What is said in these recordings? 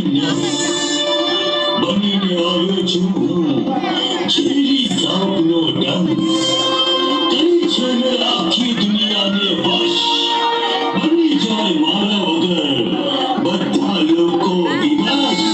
નસ બનીને આવ્યો છું હું ઝેરી સાપનો ડંખ કરી છે ને આખી દુનિયાને વશ બની જાય મારા વગર બધા લોકો વિનાશ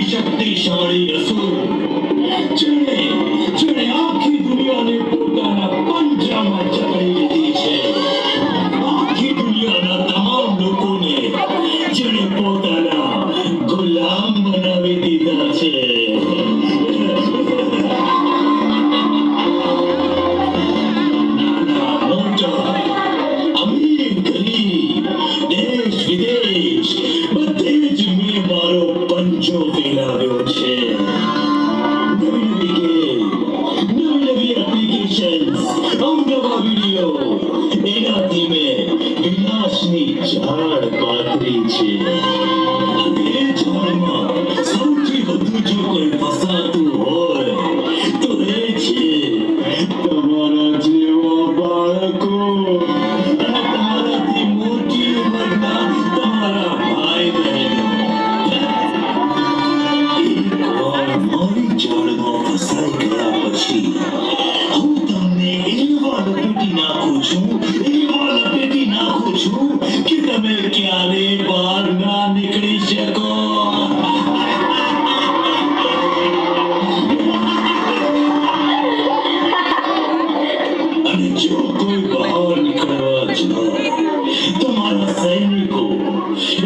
શક્તિશાળી અસુર જેણે આખી દુનિયાને પોતાના પંજામાં જકડી લીધી છે આખી દુનિયાના તમામ લોકોને જેણે પોતાના ગુલામ બનાવી દીધા છે નાના મોટા અમીર ગરીબ દેશ વિદેશ બધે જ મેં મારો પંજો ફેલાવ્યો છે નવી એપ્લિકેશન્સ અવનવા વિડીયો એનાથી મેં વિનાશની ઝાડ પાથરી છે અને એ ઝાડમાં સૌથી વધુ જો કોઈ ફસાતું હોય તો એ છે તમારા જેવા બાળકો અને તમારાથી મોટી ઉંમરના તમારા ભાઈ બહેનો મારી જાળમાં ફસાઈ ગયા પછી હું તમને એવા લપેટી નાખું છું કે તમે ક્યારે બહાર ના નીકળી શકો અને જો કોઈ બહાર નીકળવા જાય તો મારા સૈનિકો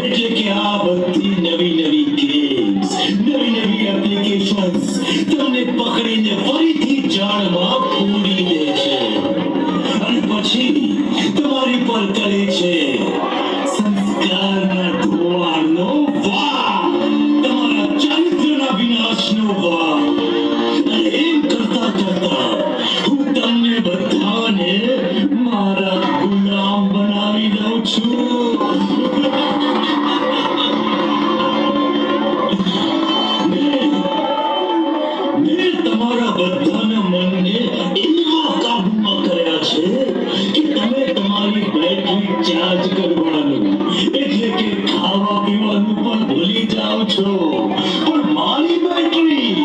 એટલે કે આ બધી નવી ગેમ્સ નવી એપ્લિકેશન્સ તમને પકડીને ફરીથી જાળમાં પૂરી દે છે અને પછી તમારી પર કરે છે સંસ્કારના ધોવાણનો વાહ તમારા ચારિત્ર્યના વિનાશનો વાહ અને એમ કરતા હું તમને બધાને મારા ગુલામ બનાવી દઉં છું તમારા બધાના મનને એવા કાબૂમાં કર્યા છે કે તમે તમારી બેટરી ચાર્જ કરવાનું એટલે કે ખાવા પીવાનું પણ ભૂલી જાઓ છો પણ મારી બેટરી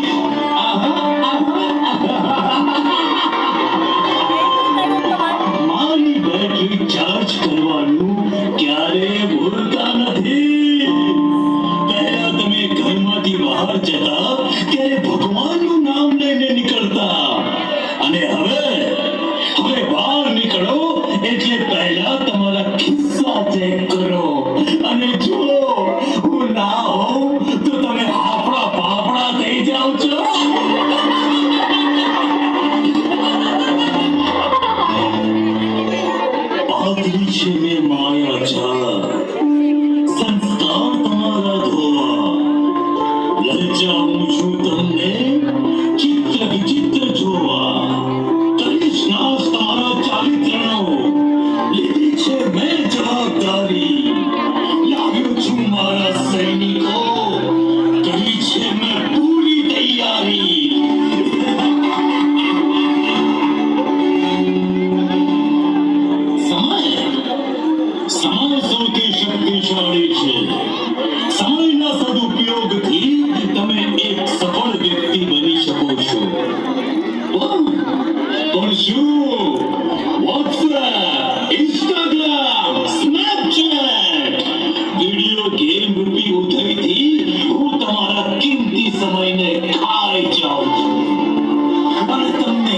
મારી બેટરી ચાર્જ કરવાનું ક્યારે ભૂલતા નથી પહેલા તમે ઘરમાંથી બહાર જતા ત્યારે ભગવાનનું નામ લઈને નીકળતા અને હવે બહાર નીકળો એટલે પહેલા તમારા ખિસ્સા ચેક કરો અને જો હું ના હોઉં તો તમે હાફડા ફાફડા થઈ જાઓ છો પાતળી છે મેં માયા ચાર સંસ્કાર તમારા ધોવા લલચાવું છું તમને ચિત્ર વિચિત્ર જોવા કરીશ નાશ તમારા ચારિત્રનો લીધી છે મેં જવાબદારી લાવ્યો છું મારા સૈનિકો કરી છે મેં પૂરી તૈયારી સમય સૌથી શક્તિશાળી છે સમયના સદુપયોગથી તમે એક સફળ વ્યક્તિ બની શકો છો પણ શું WhatsApp Instagram Snapchat video game રૂપી ઉધઈથી હું તમારા કિંમતી સમયને ખાઈ જાઉં છું અને તમને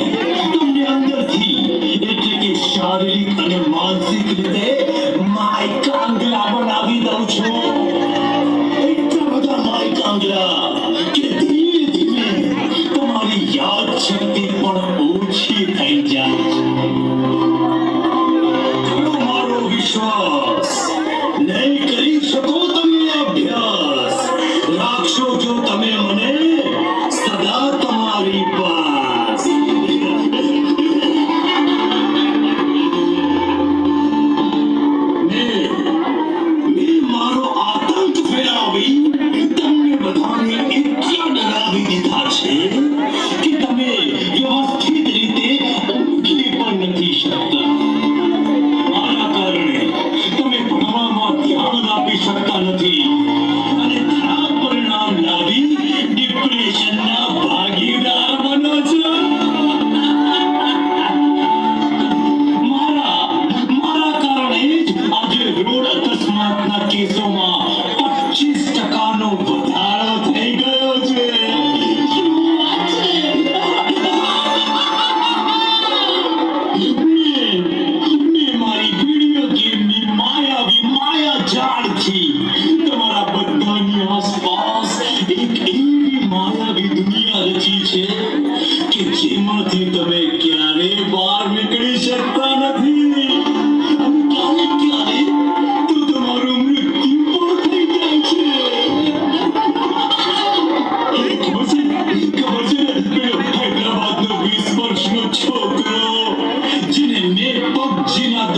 અંદરથી એટલે કે શારીરિક અને માનસિક રીતે માય કાંગલા બનાવી દઉં છું એટલા બધા માય કાંગલા કે ધીમે ધીમે તમારી યાદ શક્તિ પણ ઓછી થઈ જાય છે મારો વિશ્વાસ નહીં કરી શકો તમે અભ્યાસ રાખશો જો તમે મને સદા તમારી પાસ મેં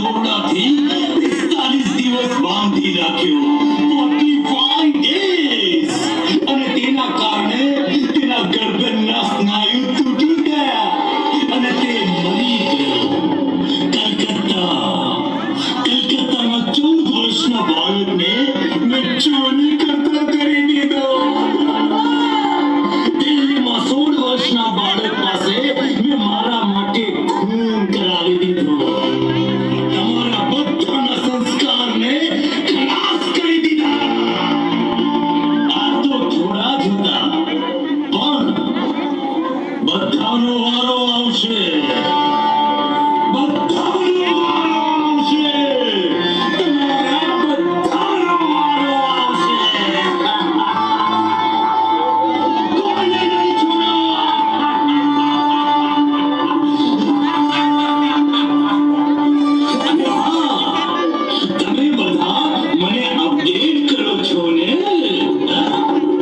દોરડાથી 45 દિવસ બાંધી રાખ્યો 45 days અને તેના કારણે તેના ગરદનના સ્નાયુ તૂટી ગયા અને તે મરી ગયો કલકત્તામાં 14 વર્ષના બાળકને મેં ચોરી કરતો કરી દીધો દિલ્હીમાં 16 વર્ષના બાળક પાસે મેં મારા માટે ખૂન કરાવી દીધો તમારા બધાના સંસ્કારને ખલાસ કરી દીધા આ તો થોડા જ હતા પણ બધાનો વારો આવશે બધાનો વારો આવશે તમારા બધાનો વારો આવશે કોઈને નહીં છોડો અને હા તમે બધા મને અપડેટ કરો છો ને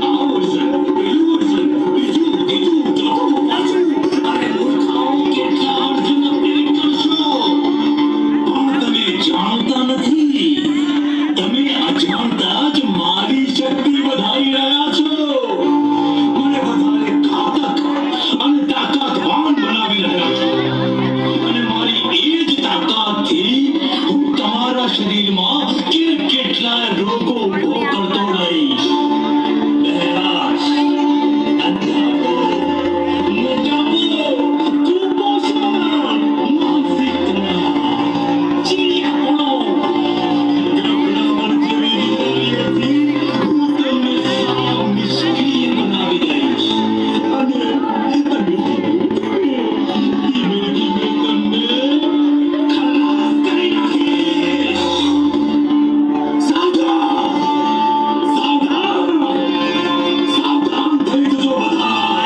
આ વર્ષન પેલું વર્ષન બીજું ત્રીજું ચોથું પાંચમું અરે મૂર્ખાઓ કેટલા અર્જુન અપડેટ કરશો પણ તમે જાણતા નથી તમે અજાણતા જ મારી શક્તિ વધારી રહ્યા છો મને વધારે ઘાતક અને તાકાતવાન બનાવી રહ્યા છો અને મારી એ જ તાકાતથી હું તમારા શરીરમાં કેટલાય રોગો ઊભો કરતો રહીશ બહેરાશ અંધાપો મોટાપો કુપોષણ માનસિક તણાવ ચીડિયાપણો ગભરામણ જેવી બીમારીઓથી હું તમને સાવ નિષ્ક્રિય બનાવી દઈશ અને ધીમે ધીમે તમને ખલાસ કરી નાખીશ સાવધાન સાવધાન સાવધાન થઈ જજો બધા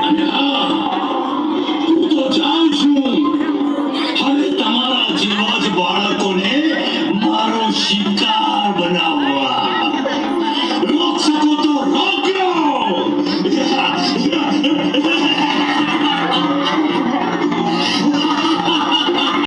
અને હા હું તો જાઉં છું હવે તમારા જેવા જ બાળકોને મારો શિકાર બનાવો